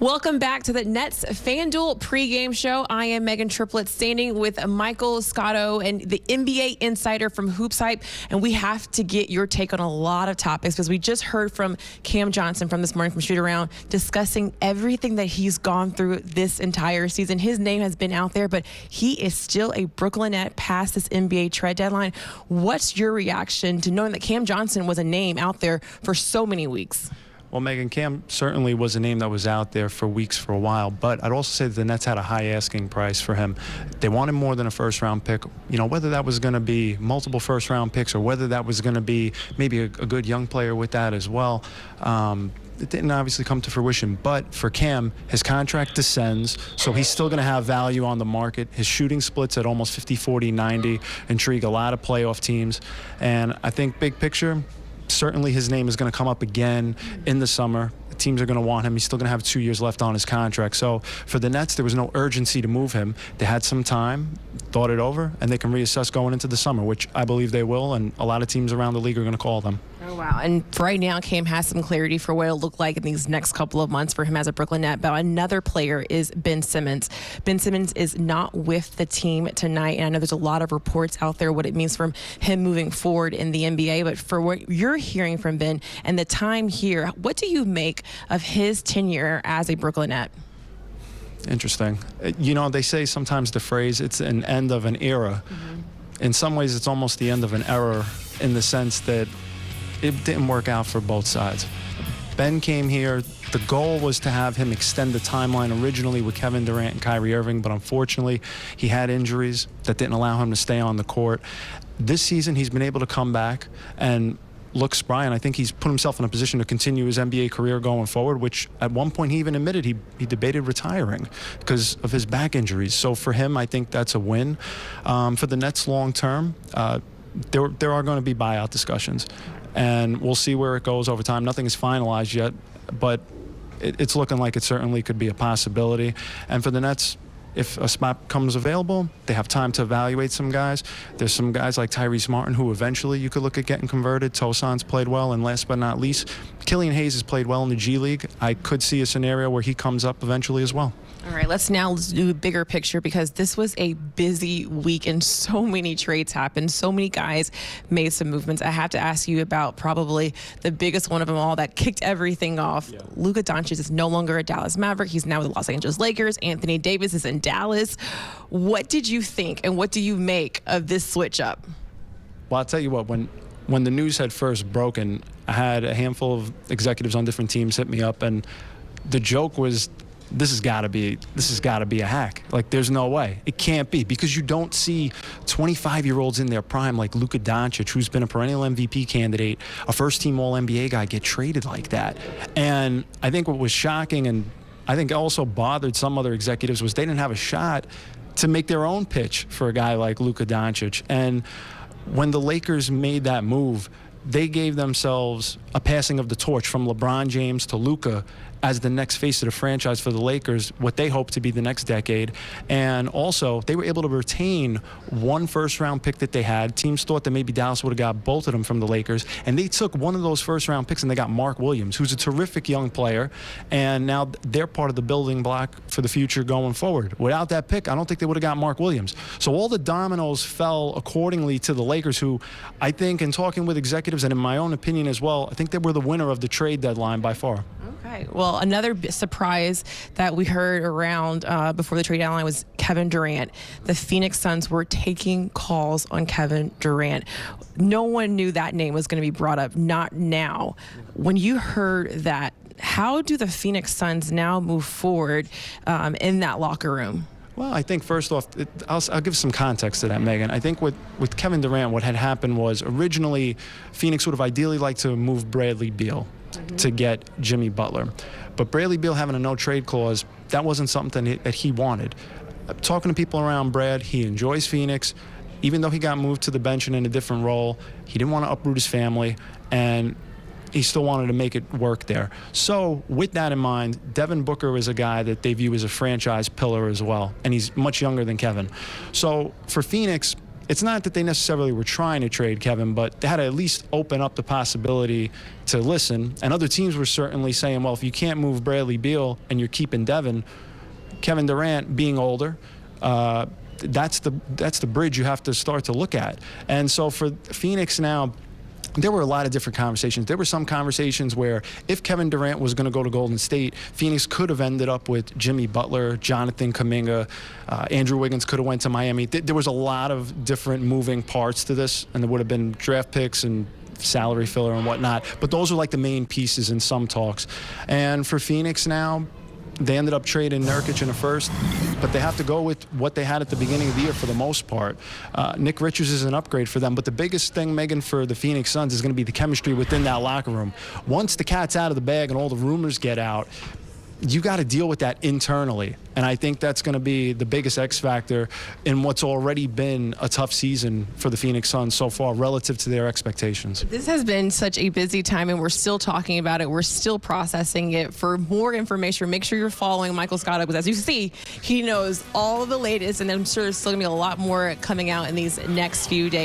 Welcome back to the Nets FanDuel pregame show. I am Meghan Triplett, standing with Michael Scotto and the NBA Insider from Hoops Hype, and we have to get your take on a lot of topics because we just heard from Cam Johnson from this morning from Shoot Around discussing everything that he's gone through this entire season. His name has been out there, but he is still a Brooklyn Net past this NBA trade deadline. What's your reaction to knowing that Cam Johnson was a name out there for so many weeks? Well, Megan, Cam certainly was a name that was out there for weeks for a while, but I'd also say that the Nets had a high asking price for him. They wanted more than a first-round pick. You know, whether that was going to be multiple first-round picks or whether that was going to be maybe a good young player with that as well, it didn't obviously come to fruition. But for Cam, his contract descends, so he's still going to have value on the market. His shooting splits at almost 50, 40, 90 intrigue a lot of playoff teams. And I think big picture, certainly his name is going to come up again in the summer. The teams are going to want him. He's still going to have 2 years left on his contract. So for the Nets, there was no urgency to move him. They had some time, thought it over, and they can reassess going into the summer, which I believe they will, and a lot of teams around the league are going to call them. Oh, wow. And right now, Cam has some clarity for what it'll look like in these next couple of months for him as a Brooklyn Net. But another player is Ben Simmons. Ben Simmons is not with the team tonight, and I know there's a lot of reports out there what it means for him moving forward in the NBA. But for what you're hearing from Ben and the time here, what do you make of his tenure as a Brooklyn Net? Interesting. You know, they say sometimes the phrase, it's an end of an era. In some ways, it's almost the end of an era in the sense that it didn't work out for both sides. Ben came here. The goal was to have him extend the timeline originally with Kevin Durant and Kyrie Irving, but unfortunately, he had injuries that didn't allow him to stay on the court. This season, he's been able to come back and look spry, and I think he's put himself in a position to continue his NBA career going forward, which at one point he even admitted he debated retiring because of his back injuries. So for him, I think that's a win. For the Nets long term, there are going to be buyout discussions, and we'll see where it goes over time. Nothing is finalized yet, but it's looking like it certainly could be a possibility. And for the Nets, if a spot comes available, they have time to evaluate some guys. There's some guys like Tyrese Martin who eventually you could look at getting converted. Tosan's played well, and last but not least, Killian Hayes has played well in the G League. I could see a scenario where he comes up eventually as well. All right, let's do a bigger picture because this was a busy week and so many trades happened. So many guys made some movements. I have to ask you about probably the biggest one of them all that kicked everything off. Yeah. Luka Doncic is no longer a Dallas Maverick. He's now with the Los Angeles Lakers. Anthony Davis is in Dallas. What did you think and what do you make of this switch up? Well, I'll tell you what, when the news had first broken, I had a handful of executives on different teams hit me up, and the joke was, this has got to be a hack. Like, there's no way. It can't be, because you don't see 25-year-olds in their prime like Luka Doncic, who's been a perennial MVP candidate, a first-team All-NBA guy, get traded like that. And I think what was shocking, and I think also bothered some other executives, was they didn't have a shot to make their own pitch for a guy like Luka Doncic. And when the Lakers made that move, they gave themselves a passing of the torch from LeBron James to Luka as the next face of the franchise for the Lakers, what they hope to be the next decade. And also, they were able to retain one first-round pick that they had. Teams thought that maybe Dallas would have got both of them from the Lakers, and they took one of those first-round picks and they got Mark Williams, who's a terrific young player, and now they're part of the building block for the future going forward. Without that pick, I don't think they would have got Mark Williams. So all the dominoes fell accordingly to the Lakers, who I think, in talking with executives and in my own opinion as well, I think they were the winner of the trade deadline by far. Okay. Well, another surprise that we heard around before the trade deadline was Kevin Durant. The Phoenix Suns were taking calls on Kevin Durant. No one knew that name was going to be brought up, not now. When you heard that, how do the Phoenix Suns now move forward in that locker room? Well, I think first off, I'll give some context to that, Megan. I think with Kevin Durant, what had happened was originally Phoenix would have ideally liked to move Bradley Beal to get Jimmy Butler. But Bradley Beal having a no-trade clause, that wasn't something that he wanted. Talking to people around Brad, he enjoys Phoenix. Even though he got moved to the bench and in a different role, he didn't want to uproot his family, and he still wanted to make it work there. So with that in mind, Devin Booker is a guy that they view as a franchise pillar as well, and he's much younger than Kevin. So for Phoenix, it's not that they necessarily were trying to trade Kevin, but they had to at least open up the possibility to listen. And other teams were certainly saying, well, if you can't move Bradley Beal and you're keeping Devin, Kevin Durant being older, that's the bridge you have to start to look at. And so for Phoenix now, there were a lot of different conversations. There were some conversations where if Kevin Durant was going to go to Golden State, Phoenix could have ended up with Jimmy Butler, Jonathan Kuminga, Andrew Wiggins could have went to Miami. There was a lot of different moving parts to this, and there would have been draft picks and salary filler and whatnot. But those are like the main pieces in some talks. And for Phoenix now, they ended up trading Nurkic in the first, but they have to go with what they had at the beginning of the year for the most part. Nick Richards is an upgrade for them, but the biggest thing, Megan, for the Phoenix Suns is going to be the chemistry within that locker room. Once the cat's out of the bag and all the rumors get out, you got to deal with that internally. And I think that's going to be the biggest X factor in what's already been a tough season for the Phoenix Suns so far relative to their expectations. This has been such a busy time, and we're still talking about it. We're still processing it. For more information, make sure you're following Michael Scotto, because as you see, he knows all of the latest, and I'm sure there's still going to be a lot more coming out in these next few days.